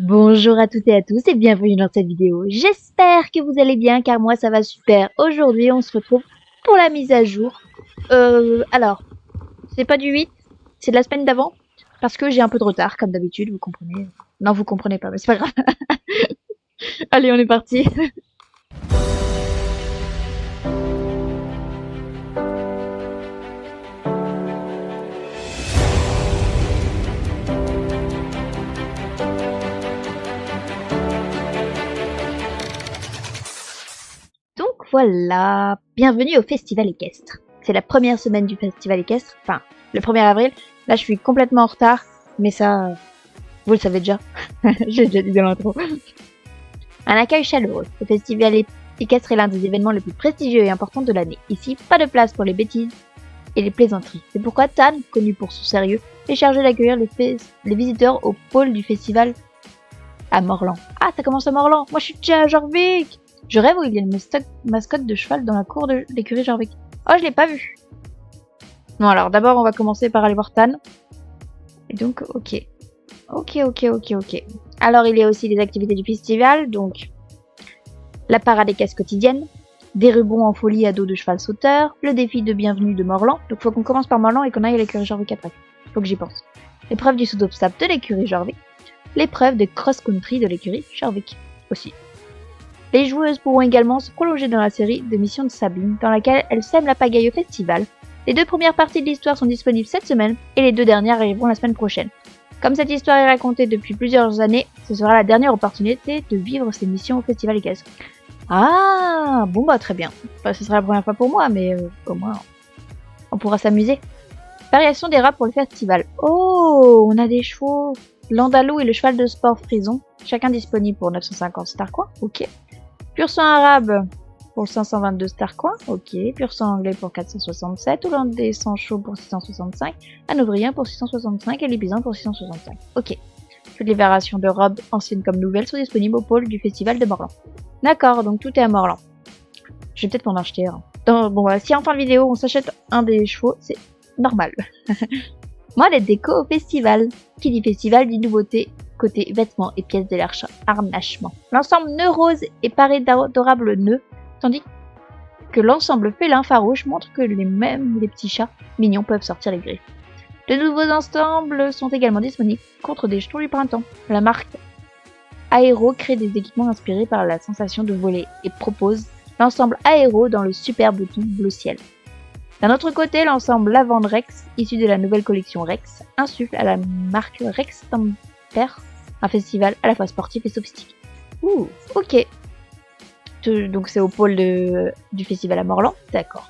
Bonjour à toutes et à tous et bienvenue dans cette vidéo. J'espère que vous allez bien car moi ça va super. Aujourd'hui on se retrouve pour la mise à jour. Alors, c'est pas du 8, c'est de la semaine d'avant parce que j'ai un peu de retard comme d'habitude, vous comprenez. Non, vous comprenez pas, mais c'est pas grave. Allez, on est parti. Donc voilà, bienvenue au festival équestre. C'est la première semaine du festival équestre, enfin le 1er avril. Là je suis complètement en retard, mais ça, vous le savez déjà. J'ai déjà dit dans l'intro. Un accueil chaleureux. Le festival équestre est l'un des événements les plus prestigieux et importants de l'année. Ici, pas de place pour les bêtises et les plaisanteries. C'est pourquoi Tan, connu pour son sérieux, est chargé d'accueillir les visiteurs au pôle du festival à Morlan. Ah, ça commence à Morlan. Moi je suis déjà à Jorvik. Je rêve où il y a une mascotte de cheval dans la cour de l'écurie Jorvik. Oh, je l'ai pas vu. Non, alors d'abord on va commencer par aller voir Tan. Et donc, ok. Ok. Alors il y a aussi les activités du festival, donc la parade équestre quotidienne, des rebonds en folie à dos de cheval sauteur, le défi de bienvenue de Morlan. Donc faut qu'on commence par Morlan et qu'on aille à l'écurie Jorvik après. Faut que j'y pense. L'épreuve du saut d'obstacle de l'écurie Jorvik. L'épreuve de cross-country de l'écurie Jorvik aussi. Les joueuses pourront également se prolonger dans la série de missions de Sabine, dans laquelle elle sème la pagaille au festival. Les 2 premières parties de l'histoire sont disponibles cette semaine, et les 2 dernières arriveront la semaine prochaine. Comme cette histoire est racontée depuis plusieurs années, ce sera la dernière opportunité de vivre ces missions au festival équestre. Ah, bon bah très bien. Enfin, ce sera la première fois pour moi, mais au moins on pourra s'amuser. Variation des rats pour le festival. Oh, on a des chevaux. L'andalou et le cheval de sport frison, chacun disponible pour 950 starcoins, ok. Pur sang arabe pour 522 starcoins, ok. Pur sang anglais pour 467, hollandais sang chaud pour 665, hanovrien pour 665 et lipisan pour 665, ok. Toutes les variations de robes, anciennes comme nouvelles, sont disponibles au pôle du festival de Morlan. D'accord, donc tout est à Morlan. Je vais peut-être m'en acheter un. Bon, si en fin de vidéo on s'achète un des chevaux, c'est normal. Moi, les déco au festival. Qui dit festival dit nouveauté côté vêtements et pièces de harnachement. L'ensemble nœud rose est paré d'adorables nœuds, tandis que l'ensemble félin farouche montre que les petits chats mignons peuvent sortir les griffes. De nouveaux ensembles sont également disponibles contre des jetons du printemps. La marque Aero crée des équipements inspirés par la sensation de voler et propose l'ensemble Aero dans le super bouton bleu ciel. D'un autre côté, l'ensemble Lavande Rex, issu de la nouvelle collection Rex, insuffle à la marque Rex Temper un festival à la fois sportif et sophistiqué. Ouh, ok. Donc c'est au pôle du festival à Morlan, d'accord.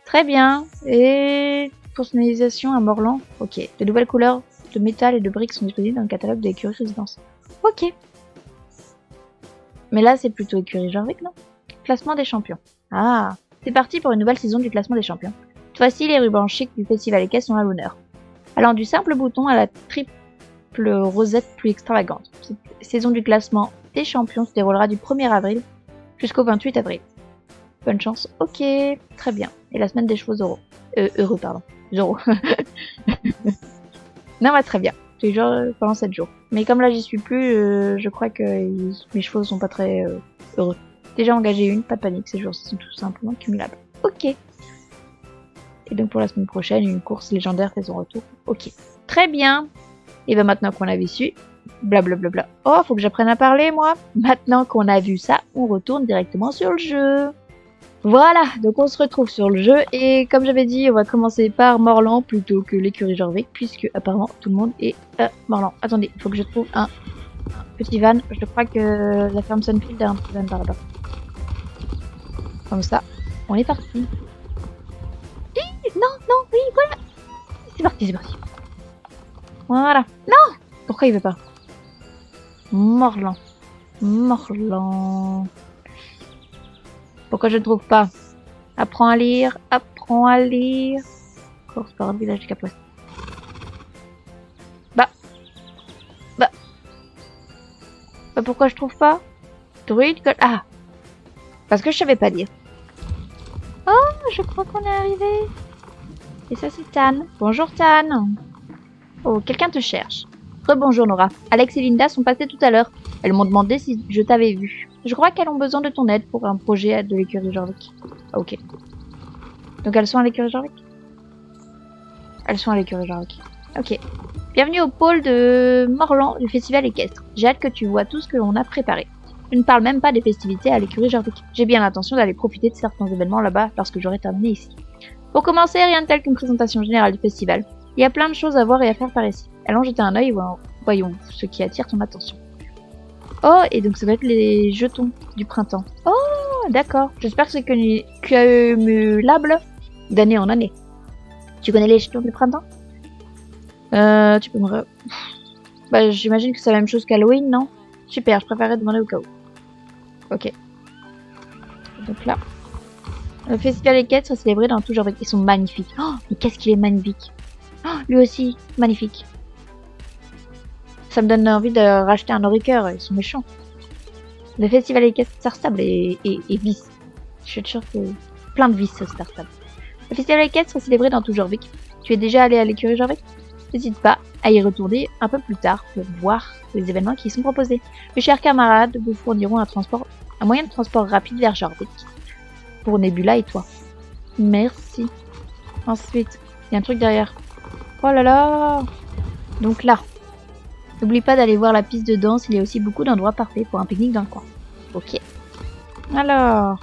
Très bien. Et personnalisation à Morlan, ok. De nouvelles couleurs de métal et de briques sont disponibles dans le catalogue de l'écurie Résidence. Ok. Mais là c'est plutôt écurie Jorvik, non? Classement des champions. Ah. C'est parti pour une nouvelle saison du classement des champions. Cette fois-ci, les rubans chics du festival équestre sont à l'honneur. Allant du simple bouton à la triple rosette plus extravagante. Cette saison du classement des champions se déroulera du 1er avril jusqu'au 28 avril. Bonne chance. Ok, très bien. Et la semaine des chevaux heureux, pardon. Zoro. Non, bah très bien. Tous les jours pendant 7 jours. Mais comme là j'y suis plus, je crois que mes chevaux sont pas très heureux. Déjà engagé une, pas de panique, ces jours sont tout simplement cumulables. Ok. Et donc pour la semaine prochaine, une course légendaire fait son retour. Ok. Très bien. Et bien maintenant qu'on a vu su, blablabla. Oh, faut que j'apprenne à parler moi. Maintenant qu'on a vu ça, on retourne directement sur le jeu. Voilà, donc on se retrouve sur le jeu. Et comme j'avais dit, on va commencer par Morlan plutôt que l'écurie Jorvik, puisque apparemment tout le monde est à Morlan. Attendez, il faut que je trouve un petit van. Je crois que la ferme Sunfield a un petit van par là-bas. Comme ça, on est parti. Non, oui, voilà. C'est parti. Voilà. Non! Pourquoi il veut pas? Morlan. Pourquoi je ne trouve pas? Apprends à lire. Course par le village du Cap-Ouest. Bah, pourquoi je trouve pas? Druide, ah! Parce que je savais pas lire. Oh, je crois qu'on est arrivé. Et ça, c'est Tan. Bonjour, Tan. Oh, quelqu'un te cherche. Rebonjour Nora. Alex et Linda sont passés tout à l'heure. Elles m'ont demandé si je t'avais vu. Je crois qu'elles ont besoin de ton aide pour un projet de l'écurie Jorvik. Ah, ok. Donc elles sont à l'écurie Jorvik? Elles sont à l'écurie Jorvik. Ok. Bienvenue au pôle de Morlan du festival équestre. J'ai hâte que tu vois tout ce que l'on a préparé. Je ne parle même pas des festivités à l'écurie Jorvik. J'ai bien l'intention d'aller profiter de certains événements là-bas lorsque j'aurai terminé ici. Pour commencer, rien de tel qu'une présentation générale du festival. Il y a plein de choses à voir et à faire par ici. Allons jeter un œil, voyons ce qui attire ton attention. Oh, et donc ça va être les jetons du printemps. Oh, d'accord. J'espère que c'est cumulable d'année en année. Tu connais les jetons du printemps? Tu peux me... Bah, j'imagine que c'est la même chose qu'Halloween, non? Super, je préférerais demander au cas où. Ok. Donc là... Le festival équestre sera célébré dans tout genre. Ils sont magnifiques. Oh, mais qu'est-ce qu'il est magnifique. Oh, lui aussi, magnifique. Ça me donne envie de racheter un Oriker, ils sont méchants. Le festival équestre Star Stable et vice. Je suis sûre que plein de vices Star Stable. Le festival équestre sera célébré dans tout Jorvik. Tu es déjà allé à l'écurie Jorvik? N'hésite pas à y retourner un peu plus tard pour voir les événements qui y sont proposés. Mes chers camarades vous fourniront un moyen de transport rapide vers Jorvik. Pour Nebula et toi. Merci. Ensuite, il y a un truc derrière. Oh là là. Donc là. N'oublie pas d'aller voir la piste de danse, il y a aussi beaucoup d'endroits parfaits pour un pique-nique dans le coin. Ok. Alors.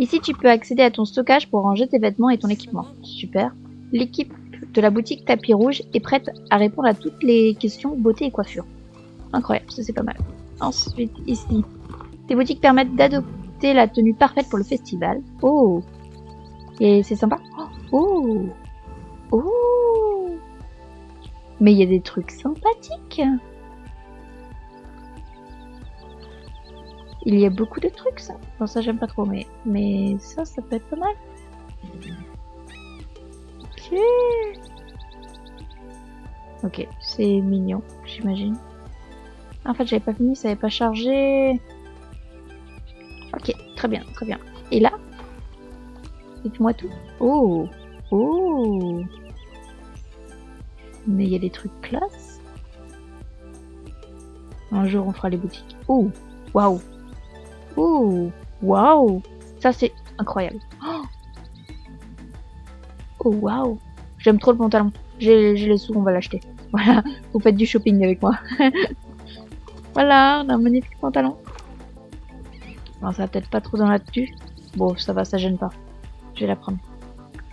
Ici, tu peux accéder à ton stockage pour ranger tes vêtements et ton équipement. Super. L'équipe de la boutique Tapis Rouge est prête à répondre à toutes les questions beauté et coiffure. Incroyable, ça c'est pas mal. Ensuite, ici. Tes boutiques permettent d'adopter la tenue parfaite pour le festival. Oh. Et c'est sympa. Oh. Oh. Mais il y a des trucs sympathiques. Il y a beaucoup de trucs, ça. Bon, ça, j'aime pas trop, mais ça peut être pas mal. Ok. Ok, c'est mignon, j'imagine. En fait, j'avais pas fini, ça avait pas chargé. Ok, très bien, très bien. Et là? Dites-moi tout. Oh. Oh. Mais il y a des trucs classe. Un jour, on fera les boutiques. Oh, waouh. Oh, waouh. Ça, c'est incroyable. Oh, waouh. J'aime trop le pantalon. J'ai les sous, on va l'acheter. Voilà, vous faites du shopping avec moi. Voilà, on a un magnifique pantalon. Bon, ça va peut-être pas trop dans la tenue. Bon, ça va, ça gêne pas. Je vais la prendre.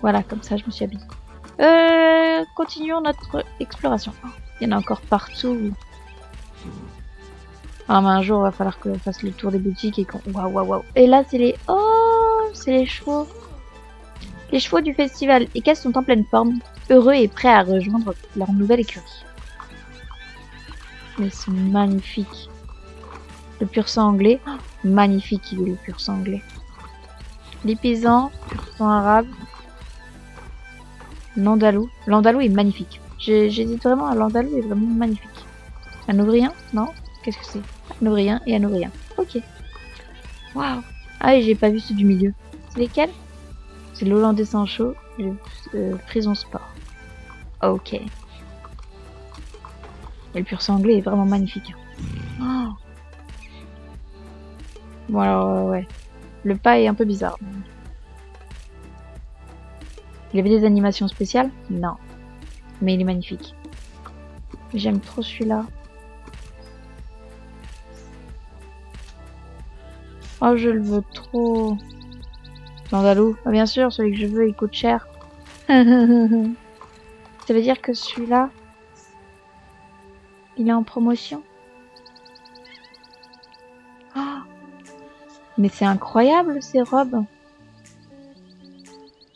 Voilà, comme ça, je me suis habillée. Continuons notre exploration. Il y en a encore partout. Ah, mais un jour, il va falloir que je fasse le tour des boutiques et qu'on... Waouh, waouh, waouh. Et là, c'est les... Oh, c'est les chevaux. Les chevaux du festival équestre sont en pleine forme, heureux et prêts à rejoindre leur nouvelle écurie. Mais c'est magnifique. Le pur sang anglais. Oh, magnifique, il est le pur sang anglais. Les paysans, pur sang arabe. L'andalou. L'andalou est magnifique. J'hésite vraiment à l'andalou, est vraiment magnifique. Un ouvrien? Non? Qu'est-ce que c'est? Un ouvrien et un ouvrien. Ok. Waouh. Ah, et j'ai pas vu ceux du milieu. C'est lesquels? C'est l'Hollandais sans chaud et le Frison Sport. Ok. Et le pur sang anglais est vraiment magnifique. Oh. Bon alors, ouais. Le pas est un peu bizarre. Il y avait des animations spéciales? Non. Mais il est magnifique. J'aime trop celui-là. Oh, je le veux trop. L'andalou. Ah, bien sûr, celui que je veux, il coûte cher. Ça veut dire que celui-là, il est en promotion. Oh. Mais c'est incroyable, ces robes.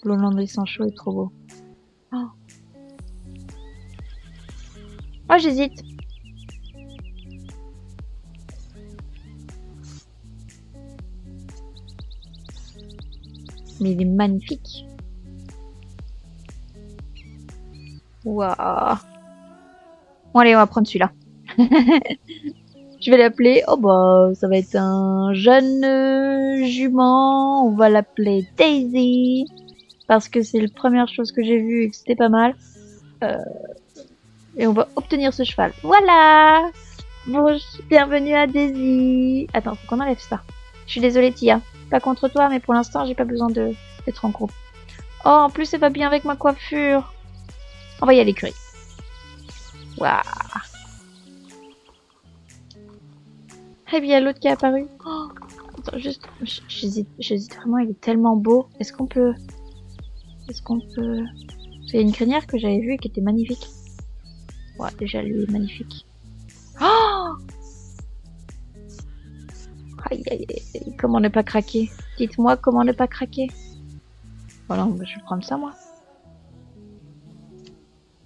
L'Hollandais sans chaud est trop beau. Oh, oh j'hésite. Mais il est magnifique. Waouh. Bon allez, on va prendre celui-là. Je vais l'appeler... Oh bah, ça va être un jeune jument. On va l'appeler Daisy. Parce que c'est la première chose que j'ai vue et que c'était pas mal. Et on va obtenir ce cheval. Voilà. Bon, bienvenue à Daisy. Attends, faut qu'on enlève ça. Je suis désolée, Tia. Pas contre toi, mais pour l'instant, j'ai pas besoin d'être en groupe. Oh, en plus, ça va bien avec ma coiffure. On va y aller, l'écurie. Waouh. Et bien, l'autre qui est apparu. Oh, attends, juste, j'hésite vraiment, il est tellement beau. Est-ce qu'on peut... C'est une crinière que j'avais vue et qui était magnifique. Ouais, déjà, lui est magnifique. Oh, aïe, aïe, aïe, comment ne pas craquer? Dites-moi comment ne pas craquer. Voilà, je vais prendre ça, moi.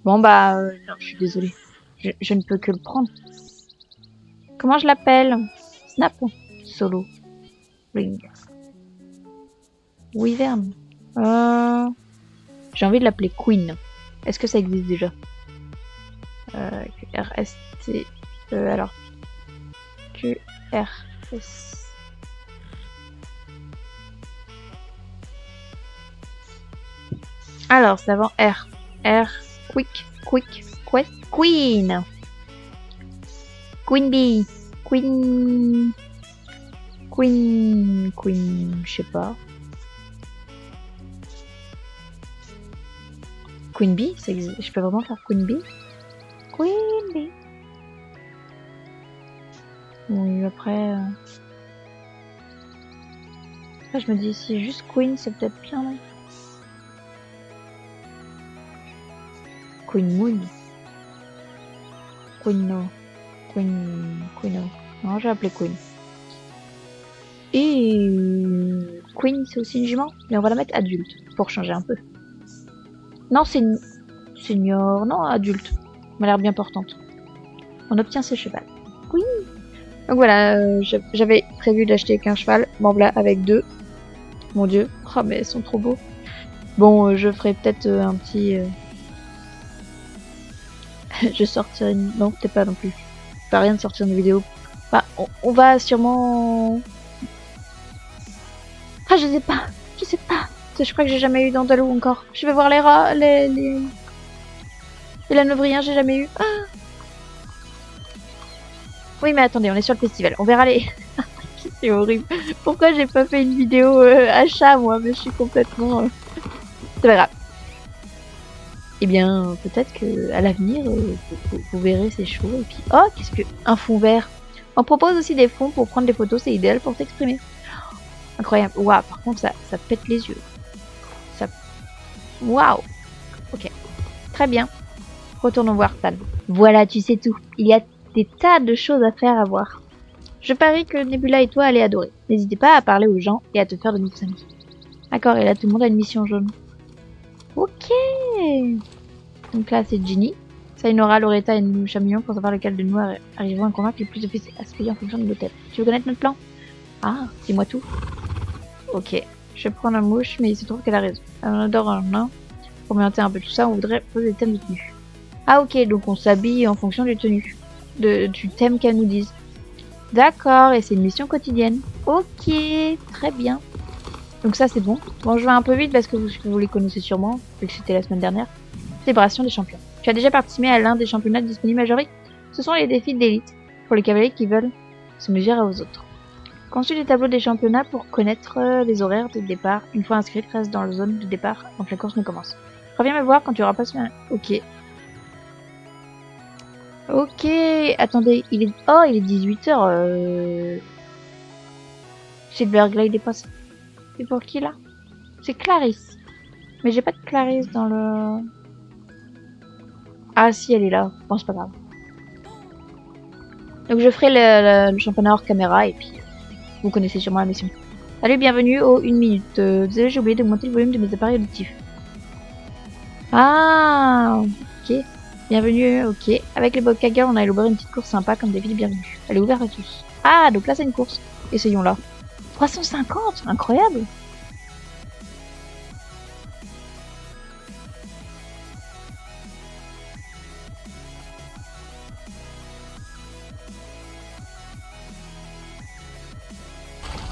Bon, bah, non, je suis désolée. Je ne peux que le prendre. Comment je l'appelle? Snap? Solo. Ring. Wyvern. J'ai envie de l'appeler Queen. Est-ce que ça existe déjà? QRST. Alors. QRS. Alors, c'est avant R. R. Quick. Quest. Queen. Queen Bee. Queen, je sais pas. Queen Bee, je peux vraiment faire Queen Bee? Queen Bee. Oui, après... Après, je me dis, si juste Queen, c'est peut-être bien, non? Queen Moon. Queen. Non, j'ai appelé Queen. Et Queen, c'est aussi une jument, mais on va la mettre adulte pour changer un peu. Non, c'est une senior, non, adulte. Elle m'a l'air bien portante. On obtient ce cheval. Oui. Donc voilà, j'avais prévu d'acheter qu'un cheval. Bon, voilà, avec 2. Mon dieu. Oh, mais elles sont trop beaux. Bon, je ferai peut-être un petit... je sortirai une... Non, peut-être pas non plus. Pas rien de sortir une vidéo. Bah, on va sûrement... Ah, je sais pas. Je crois que j'ai jamais eu d'andalou encore. Je vais voir les rats, Et la neuvrien, j'ai jamais eu. Ah. Oui, mais attendez, on est sur le festival. On verra les... C'est horrible. Pourquoi j'ai pas fait une vidéo achat, moi? Mais je suis complètement... C'est pas grave. Eh bien, peut-être que à l'avenir, vous verrez, c'est chaud. Et puis, oh, qu'est-ce que... Un fond vert. On propose aussi des fonds pour prendre des photos, c'est idéal pour t'exprimer. Incroyable. Waouh, par contre, ça pète les yeux. Ça... Waouh. Ok. Très bien. Retournons voir Tal. Voilà, tu sais tout. Il y a des tas de choses à faire à voir. Je parie que Nebula et toi allez adorer. N'hésitez pas à parler aux gens et à te faire de nouveaux amis. D'accord, et là tout le monde a une mission jaune. Ok. Donc là c'est Ginny. Sayonara, Loretta et nous Chamillon pour savoir lequel de nous arriveront à convaincre le plus de fils à se payer en fonction de l'hôtel. Tu veux connaître notre plan? Ah, dis-moi tout. Ok, je vais prendre la mouche, mais il se trouve qu'elle a raison. On adore un nain. Pour orienter un peu tout ça, on voudrait poser des thèmes de tenue. Ah ok, donc on s'habille en fonction du tenue. Du thème qu'elle nous dise. D'accord, et c'est une mission quotidienne. Ok, très bien. Donc ça c'est bon. Bon, je vais un peu vite parce que vous les connaissez sûrement, vu que c'était la semaine dernière. Célébration des champions. Tu as déjà participé à l'un des championnats disponibles à Jory? Ce sont les défis d'élite pour les cavaliers qui veulent se mesurer aux autres. Consulte les tableaux des championnats pour connaître les horaires de départ. Une fois inscrit, reste dans la zone de départ avant que la course ne commence. Reviens me voir quand tu auras passé un... Ok. Ok, attendez, il est 18h. Silverglade est passé. C'est pour qui là? C'est Clarisse. Mais j'ai pas de Clarisse dans le... Ah si, elle est là. Bon, c'est pas grave. Donc je ferai le championnat hors caméra et puis vous connaissez sûrement la mission. Salut, bienvenue au 1 minute. Désolé, j'ai oublié d'augmenter le volume de mes appareils auditifs. Ah, ok. Bienvenue, ok. Avec les Bobcat Girls, on a élaboré une petite course sympa comme défi de bienvenue. Elle est ouverte à tous. Ah, donc là c'est une course. Essayons-la. 350, incroyable.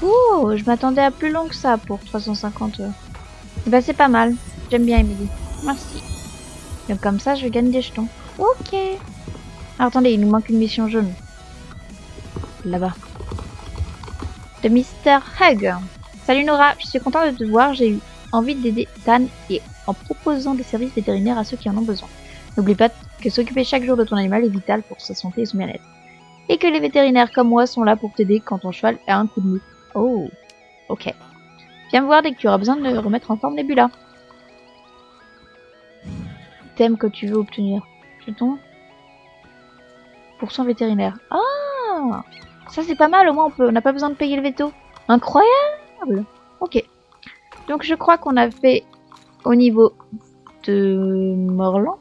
Oh, je m'attendais à plus long que ça pour 350 heures. Bah c'est pas mal. J'aime bien Emily. Merci. Donc comme ça, je gagne des jetons. Ok. Ah, attendez, il nous manque une mission jaune. Là-bas. De Mr. Hug. Salut Nora, je suis contente de te voir. J'ai eu envie d'aider Tan et en proposant des services vétérinaires à ceux qui en ont besoin. N'oublie pas que s'occuper chaque jour de ton animal est vital pour sa santé et son bien-être. Et que les vétérinaires comme moi sont là pour t'aider quand ton cheval a un coup de mou. Oh, ok. Viens me voir dès que tu auras besoin de remettre en forme Nebula. Thème que tu veux obtenir. Jeton. Pourcent vétérinaire. Ah, ça c'est pas mal, au moins on n'a pas besoin de payer le veto. Incroyable. Ok. Donc je crois qu'on a fait au niveau de Morlan.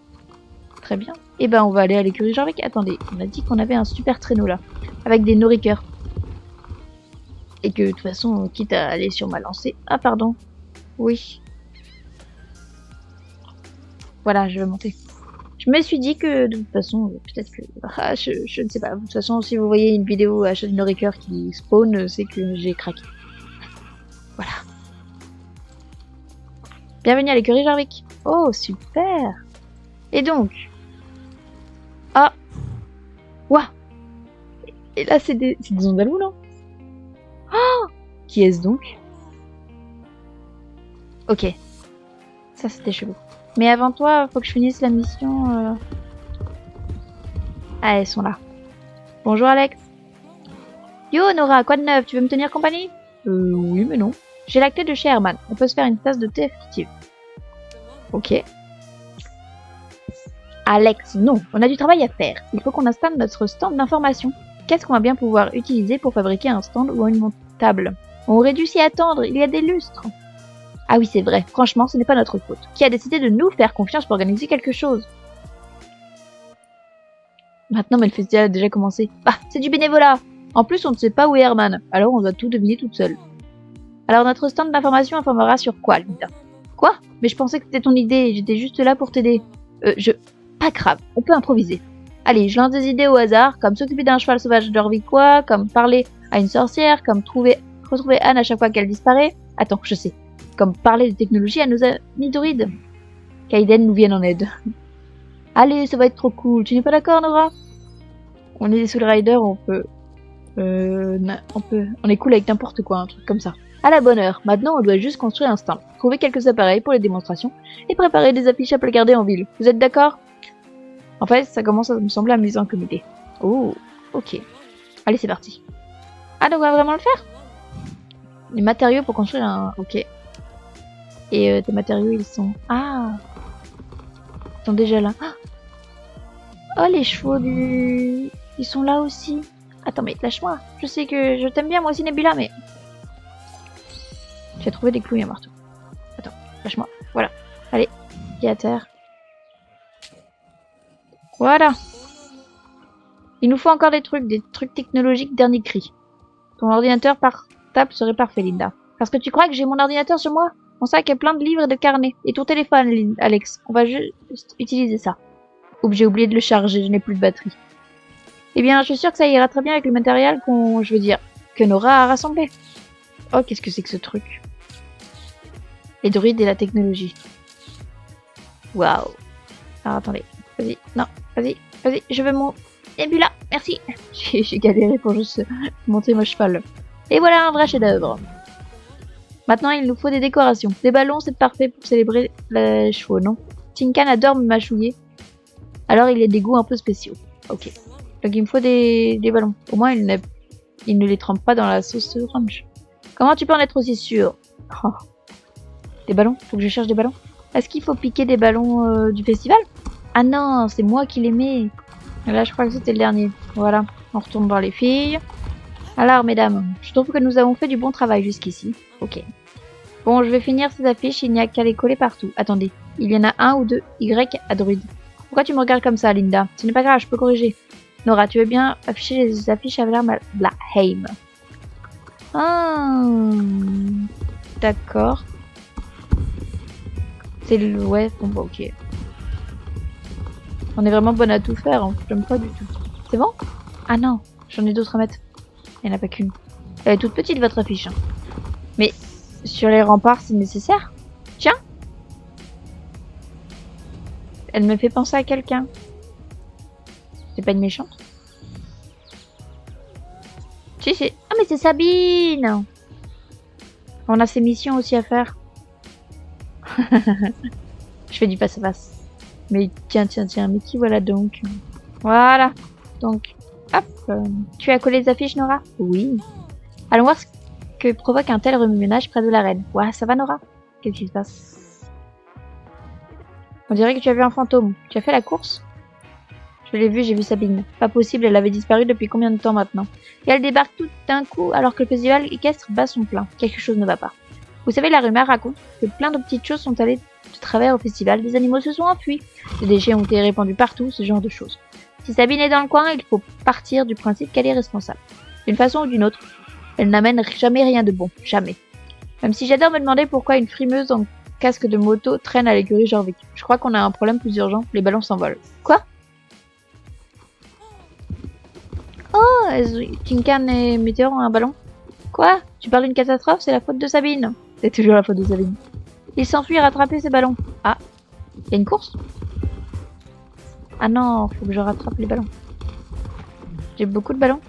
Très bien. Et ben on va aller à l'écurie Jorvik. Attendez, on a dit qu'on avait un super traîneau là. Avec des nourriqueurs. Et que de toute façon, quitte à aller sur ma lancée. Ah pardon. Oui. Voilà, je vais monter. Je me suis dit que de toute façon, peut-être que... Ah, je ne sais pas. De toute façon, si vous voyez une vidéo à chaque nourriqueur qui spawn, c'est que j'ai craqué. Voilà. Bienvenue à l'écurie Jorvik. Oh, super. Et donc... Ah. Ouah. Et là, c'est des andalous, non? Oh. Qui est-ce donc? Ok. Ça, c'était chelou. Mais avant toi, faut que je finisse la mission. Ah, elles sont là. Bonjour Alex. Yo Nora, quoi de neuf? Tu veux me tenir compagnie? Oui, mais non. J'ai la clé de chez Herman. On peut se faire une tasse de thé effective. Ok. Alex, non. On a du travail à faire. Il faut qu'on installe notre stand d'information. Qu'est-ce qu'on va bien pouvoir utiliser pour fabriquer un stand ou une table? On aurait dû s'y attendre. Il y a des lustres. Ah oui, c'est vrai. Franchement, ce n'est pas notre faute. Qui a décidé de nous faire confiance pour organiser quelque chose? Maintenant, mais le festival a déjà commencé. Ah, c'est du bénévolat. En plus, on ne sait pas où est Herman. Alors, on doit tout deviner toute seule. Alors, notre stand d'information informera sur quoi, Linda? Quoi? Mais je pensais que c'était ton idée. J'étais juste là pour t'aider. Pas grave. On peut improviser. Allez, je lance des idées au hasard, comme s'occuper d'un cheval sauvage d'Orvicois, comme parler à une sorcière, comme retrouver Anne à chaque fois qu'elle disparaît. Attends, je sais. Comme parler de technologie à nos amis druides. Kaiden nous vienne en aide. Allez, ça va être trop cool. Tu n'es pas d'accord, Nora? On est des Soul Riders, on est cool avec n'importe quoi, un truc comme ça. À la bonne heure. Maintenant, on doit juste construire un stand, trouver quelques appareils pour les démonstrations et préparer des affiches à placarder en ville. Vous êtes d'accord? En fait, ça commence à me sembler amusant comme idée. Oh, ok. Allez, c'est parti. Ah, donc on va vraiment le faire? Les matériaux pour construire un... Ok. Et tes matériaux, ils sont... Ah, ils sont déjà là. Oh, les chevaux du... Ils sont là aussi. Attends, mais lâche-moi. Je sais que je t'aime bien, moi aussi, Nebula, mais... Tu as trouvé des clous et un marteau. Attends, lâche-moi. Voilà. Allez, pied à terre. Voilà. Il nous faut encore des trucs technologiques dernier cri. Ton ordinateur portable serait parfait, Linda. Parce que tu crois que j'ai mon ordinateur sur moi? Mon sac est plein de livres et de carnets. Et ton téléphone, Alex. On va juste utiliser ça. Oups, j'ai oublié de le charger, je n'ai plus de batterie. Eh bien, je suis sûre que ça ira très bien avec le matériel que Nora a rassemblé. Oh, qu'est-ce que c'est que ce truc? Les druides et la technologie. Waouh. Alors, attendez. Vas-y, non, vas-y, je veux mon Nebula, merci. J'ai galéré pour juste monter mon cheval. Et voilà un vrai chef-d'œuvre. Maintenant, il nous faut des décorations. Des ballons, c'est parfait pour célébrer les chevaux, non? Tinkan adore me mâchouiller. Alors, il y a des goûts un peu spéciaux. Ok. Donc, il me faut des ballons. Au moins, il ne les trempe pas dans la sauce orange. Comment tu peux en être aussi sûr? Oh. Des ballons? Faut que je cherche des ballons? Est-ce qu'il faut piquer des ballons du festival? Ah non, c'est moi qui les mets. Là, je crois que c'était le dernier. Voilà, on retourne voir les filles. Alors, mesdames, je trouve que nous avons fait du bon travail jusqu'ici. Ok. Bon, je vais finir ces affiches, il n'y a qu'à les coller partout. Attendez, il y en a un ou deux Y à druide. Pourquoi tu me regardes comme ça, Linda? Ce n'est pas grave, je peux corriger. Nora, tu veux bien afficher les affiches avec la Heim? Ah, d'accord. C'est le... Ouais, bon, bah, ok. On est vraiment bonne à tout faire, hein. J'aime pas du tout. C'est bon? Ah non, j'en ai d'autres à mettre. Il n'y en a pas qu'une. Elle est toute petite, votre affiche. Hein. Mais sur les remparts, c'est nécessaire? Tiens! Elle me fait penser à quelqu'un. pas une méchante. Si, si. Ah, mais c'est Sabine! On a ses missions aussi à faire. Je fais du face-à-face. Mais tiens, mais qui voilà donc? Voilà. Donc, hop. Tu as collé les affiches, Nora? Oui. Allons voir ce que provoque un tel remue-ménage près de l'arène. Ouais, ça va, Nora? Qu'est-ce qui se passe? On dirait que tu as vu un fantôme. Tu as fait la course? Je l'ai vu, j'ai vu Sabine. Pas possible, elle avait disparu depuis combien de temps maintenant? Et elle débarque tout d'un coup alors que le festival équestre bat son plein. Quelque chose ne va pas. Vous savez, la rumeur raconte que plein de petites choses sont allées de travers au festival, des animaux se sont enfuis, des déchets ont été répandus partout, ce genre de choses. Si Sabine est dans le coin, il faut partir du principe qu'elle est responsable. D'une façon ou d'une autre, elle n'amène jamais rien de bon, jamais. Même si j'adore me demander pourquoi une frimeuse en casque de moto traîne à l'écurie Jorvik. Je crois qu'on a un problème plus urgent, les ballons s'envolent. Quoi? Oh, Kinkan et Météor ont un ballon? Quoi? Tu parles d'une catastrophe? C'est la faute de Sabine. C'est toujours la faute de Sabine. Il s'enfuit et rattraper ses ballons. Ah, il y a une course? Ah non, faut que je rattrape les ballons. J'ai beaucoup de ballons.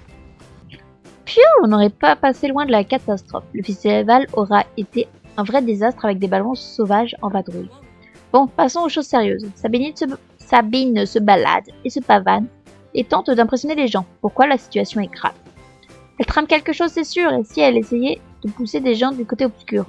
Piou, on n'aurait pas passé loin de la catastrophe. Le festival aura été un vrai désastre avec des ballons sauvages en vadrouille. Bon, passons aux choses sérieuses. Sabine se balade et se pavane et tente d'impressionner les gens. Pourquoi la situation est grave? Elle trame quelque chose, c'est sûr, et si elle essayait de pousser des gens du côté obscur,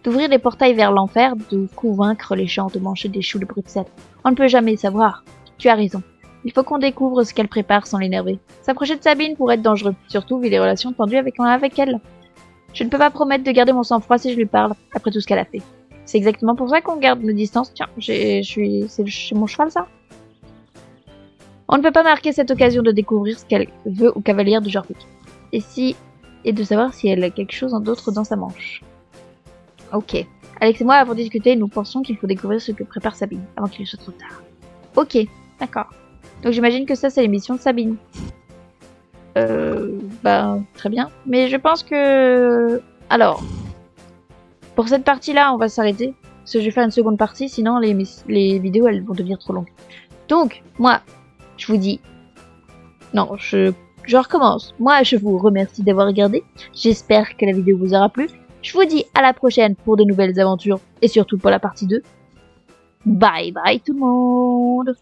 d'ouvrir des portails vers l'enfer, de convaincre les gens de manger des choux de Bruxelles. On ne peut jamais savoir. Tu as raison. Il faut qu'on découvre ce qu'elle prépare sans l'énerver. S'approcher de Sabine pourrait être dangereux, surtout vu les relations tendues avec elle. Je ne peux pas promettre de garder mon sang-froid si je lui parle, après tout ce qu'elle a fait. C'est exactement pour ça qu'on garde nos distances. Tiens, c'est mon cheval, ça? On ne peut pas marquer cette occasion de découvrir ce qu'elle veut aux cavalières de Jorvik. Et de savoir si elle a quelque chose d'autre dans sa manche. Ok. Alex et moi avons discuté et nous pensons qu'il faut découvrir ce que prépare Sabine, avant qu'il soit trop tard. Ok, d'accord. Donc j'imagine que ça c'est l'émission de Sabine. Très bien. Mais je pense que... Alors, pour cette partie-là, on va s'arrêter. Parce que je vais faire une seconde partie, sinon les vidéos elles vont devenir trop longues. Donc, moi, je vous dis... Non, je recommence. Moi, je vous remercie d'avoir regardé. J'espère que la vidéo vous aura plu. Je vous dis à la prochaine pour de nouvelles aventures et surtout pour la partie 2. Bye bye tout le monde!